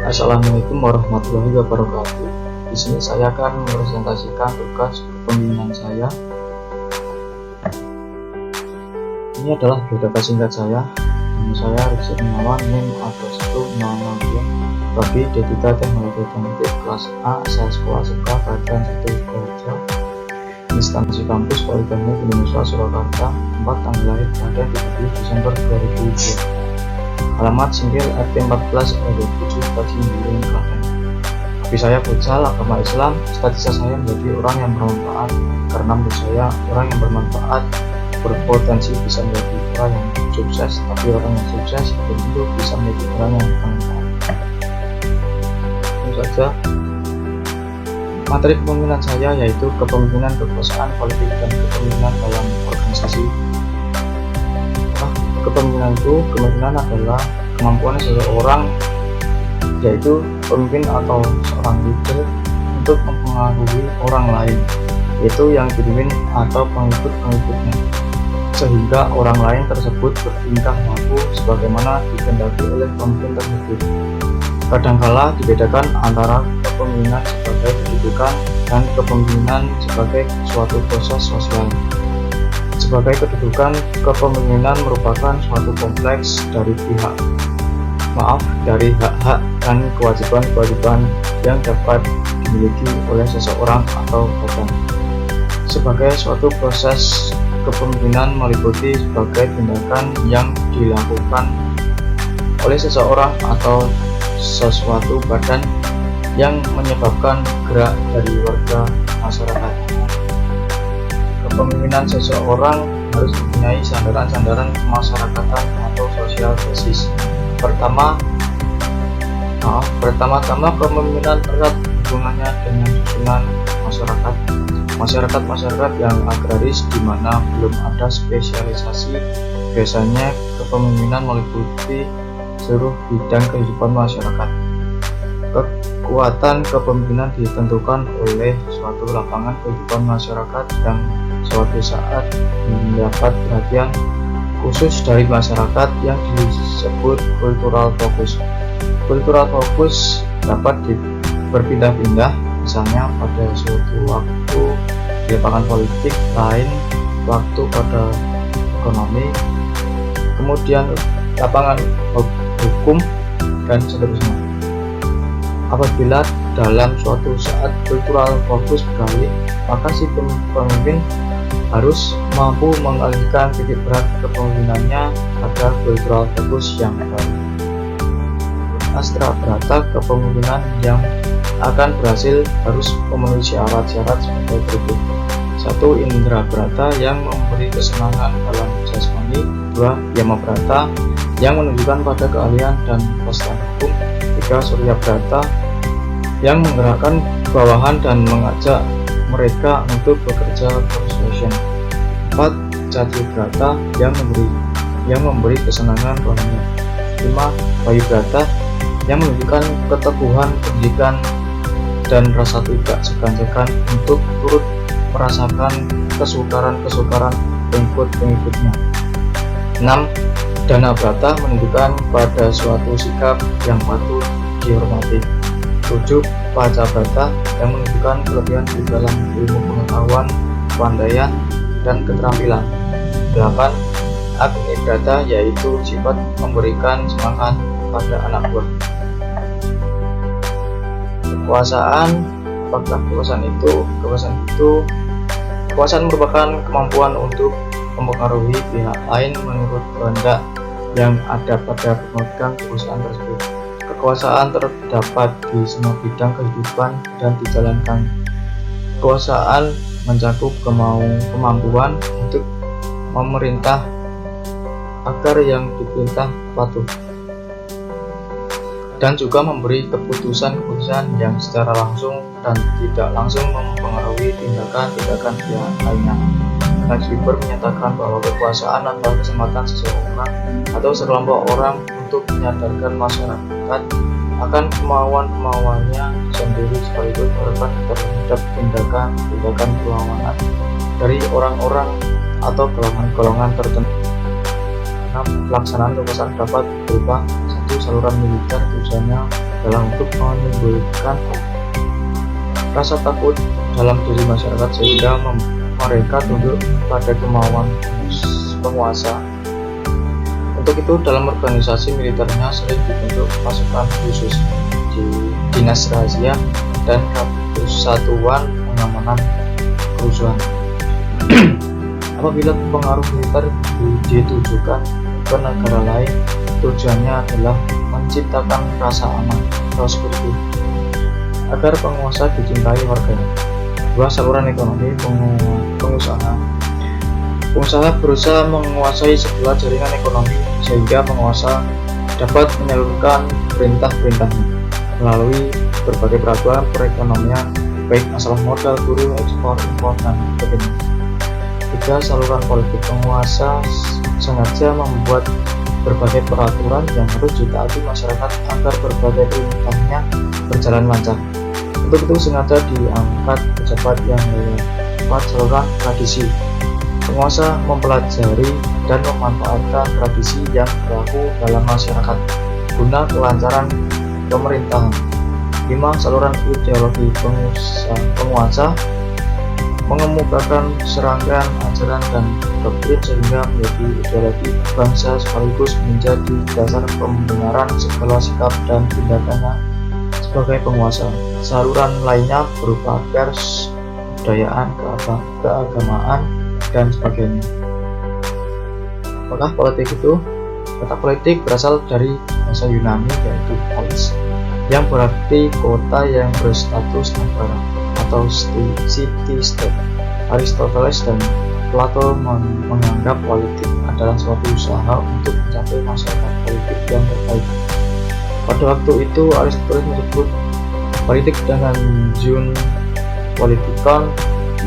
Assalamualaikum warahmatullahi wabarakatuh. Di sini saya akan mempresentasikan tugas kepemimpinan saya. Ini adalah biodata singkat saya. Nama saya Rizky Gunawan, NIM A210002, Prodi D3 Teknologi Otomotif kelas A, asal sekolah SEKA Kajian 1 Sidoarjo, instansi kampus Politeknik Indonesia Surakarta, tempat tanggal lahir pada 30 Desember 2002. Alamat Singgil RT 14 RW 7 Kajimbiring, Klaten. Hobi saya futsal, agama Islam, cita-cita saya menjadi orang yang bermanfaat, karena menurut saya orang yang bermanfaat berpotensi bisa menjadi orang yang sukses, tapi orang yang sukses belum tentu bisa menjadi orang yang bermanfaat. Tentu saja materi kepemimpinan saya yaitu kepemimpinan kekuasaan politik dan kepemimpinan dalam organisasi. Kepemimpinan adalah kemampuan seseorang, yaitu pemimpin atau seorang leader, untuk mempengaruhi orang lain, yaitu yang dipimpin atau pengikut-pengikutnya, sehingga orang lain tersebut bertingkah laku sebagaimana dikehendaki oleh pemimpin tersebut. Kadangkala dibedakan antara kepemimpinan sebagai kedudukan dan kepemimpinan sebagai suatu proses sosial. Sebagai kedudukan, kepemimpinan merupakan suatu kompleks dari hak-hak dan kewajiban-kewajiban yang dapat dimiliki oleh seseorang atau badan. Sebagai suatu proses, kepemimpinan meliputi sebagai tindakan yang dilakukan oleh seseorang atau sesuatu badan yang menyebabkan gerak dari warga masyarakat. Kepemimpinan seseorang harus mempunyai sandaran-sandaran kemasyarakatan atau social basis. Pertama-tama kepemimpinan erat hubungannya dengan susunan masyarakat. Masyarakat yang agraris di mana belum ada spesialisasi, biasanya kepemimpinan meliputi seluruh bidang kehidupan masyarakat. Kekuatan kepemimpinan ditentukan oleh suatu lapangan kehidupan masyarakat yang suatu saat mendapat perhatian khusus dari masyarakat yang disebut cultural focus. Cultural focus dapat berpindah-pindah, misalnya pada suatu waktu di lapangan politik, lain waktu pada ekonomi, kemudian lapangan hukum, dan seterusnya. Apabila dalam suatu saat cultural focus beralih, maka si pemimpin harus mampu mengalihkan titik berat kepemimpinannya pada cultural focus yang baru. Astra Brata, kepemimpinan yang akan berhasil harus memenuhi syarat-syarat sebagai berikut. 1. Indra Brata yang memberi kesenangan dalam jasmani. 2. Yama Brata yang menunjukkan pada keahlian dan kepastian hukum. 3. Surya Brata yang menggerakkan bawahan dan mengajak mereka untuk bekerja persuasion. 4. Cati Brata yang memberi kesenangan rohani. 5. Bayu Brata yang menunjukkan keteguhan pendidikan dan rasa tidak segan-segan untuk turut merasakan kesukaran pengikut-pengikutnya. 6. Dana Brata menunjukkan pada suatu sikap yang patut dihormati. 7. Paca Brata yang menunjukkan kelebihan di dalam ilmu pengetahuan, kepandaian, dan keterampilan. 8. Agni Brata yaitu sifat memberikan semangat pada anak buah. Kekuasaan merupakan kemampuan untuk mempengaruhi pihak lain menurut kehendak yang ada pada pemegang kekuasaan tersebut. Kekuasaan terdapat di semua bidang kehidupan dan dijalankan. Kekuasaan mencakup kemampuan untuk memerintah agar yang diperintah patuh, dan juga memberi keputusan-keputusan yang secara langsung dan tidak langsung mempengaruhi tindakan-tindakan pihak lainnya. Max Weber menyatakan bahwa kekuasaan adalah kesempatan seseorang atau sekelompok orang untuk menyadarkan masyarakat akan kemauan-kemauannya sendiri sekaligus merupakan terhadap tindakan-tindakan perlawanan dari orang-orang atau golongan-golongan tertentu. Pelaksanaan kekuasaan dapat berupa 1. Saluran militer tujuannya adalah untuk menimbulkan rasa takut dalam diri masyarakat sehingga mereka tunduk pada kemauan penguasa. Untuk itu, dalam organisasi militernya sering dibentuk pasukan khusus, dinas rahasia, dan satuan pengamanan kerusuhan. Apabila pengaruh militer ditujukan ke negara lain, tujuannya adalah menciptakan rasa aman atau security agar penguasa dicintai warganya. Dua, saluran ekonomi pengusaha. Pengusaha berusaha menguasai segala jaringan ekonomi sehingga penguasa dapat menyalurkan perintah-perintahnya melalui berbagai peraturan perekonomian, baik masalah modal, buruh, ekspor, impor, dan sebagainya. Tiga, saluran politik. Penguasa sengaja membuat berbagai peraturan yang harus ditaati masyarakat agar berbagai perintahnya berjalan lancar. Untuk itu sengaja diangkat pejabat yang lewat saluran tradisi. Penguasa mempelajari dan memanfaatkan tradisi yang berlaku dalam masyarakat guna kelancaran pemerintahan. 5. Saluran ideologi. Penguasa mengemukakan serangkaian ajaran dan doktrin sehingga menjadi ideologi bangsa sekaligus menjadi dasar pembenaran segala sikap dan tindakannya sebagai penguasa. Saluran lainnya berupa pers, kebudayaan, keagamaan, dan sebagainya. Apakah politik itu? Kata politik berasal dari bahasa Yunani yaitu polis, yang berarti kota yang berstatus negara atau city-state. Aristoteles dan Plato menganggap politik adalah suatu usaha untuk mencapai masyarakat politik yang terbaik. Pada waktu itu Aristoteles menyebut politik dengan jun politikon,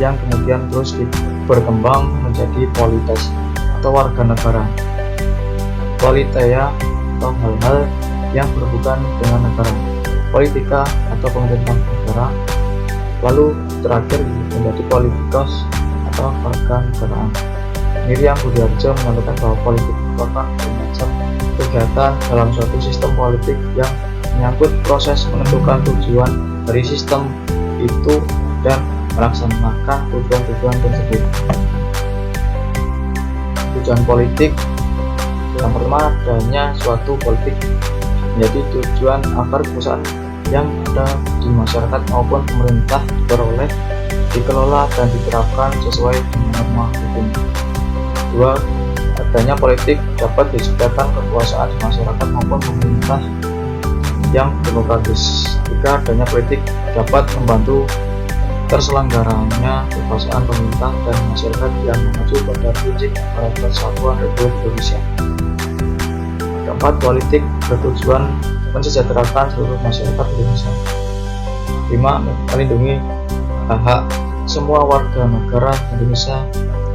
yang kemudian terus berkembang menjadi polites atau warga negara, politeia atau hal-hal yang berhubungan dengan negara, politika atau pemerintah negara, lalu terakhir menjadi politikos atau warga negaraan. Miriam Budiarjo menyampaikan bahwa politik merupakan semacam kegiatan dalam suatu sistem politik yang menyangkut proses menentukan tujuan dari sistem itu dan melaksanakan tujuan-tujuan tersebut. Tujuan politik yang pertama, adanya suatu politik menjadi tujuan agar perusahaan yang ada di masyarakat maupun pemerintah diperoleh, dikelola, dan diterapkan sesuai dengan norma hukum. 2. Adanya politik dapat disediakan kekuasaan di masyarakat maupun pemerintah yang demokratis. 3. Adanya politik dapat membantu terselenggaranya kekuasaan pemerintah dan masyarakat yang mengacu pada prinsip Persatuan Republik Indonesia. 4. Politik bertujuan mensejahterakan seluruh masyarakat Indonesia. 5. Melindungi hak-hak semua warga negara Indonesia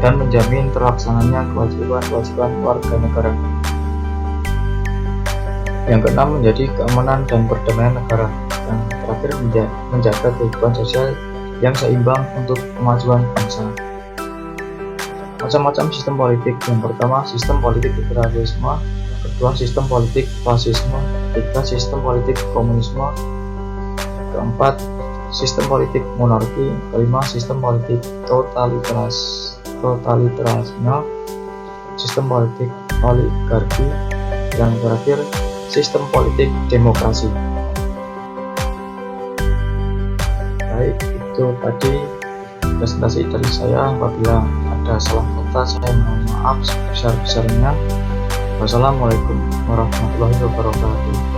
dan menjamin terlaksananya kewajiban-kewajiban warga negara. Yang keenam, menjadi keamanan dan perdamaian negara. Yang terakhir, menjaga kehidupan sosial yang seimbang untuk kemajuan bangsa. Macam-macam sistem politik. Yang pertama, sistem politik liberalisme. Kedua, sistem politik fasisme. Ketiga, sistem politik komunisme. Keempat, sistem politik monarki. Kelima, sistem politik totalitarisme. Sistem politik oligarki. Yang terakhir, sistem politik demokrasi. Baik, itu tadi presentasi dari saya. Apabila ada salah kata, saya mohon maaf sebesar-besarnya. Wassalamualaikum warahmatullahi wabarakatuh.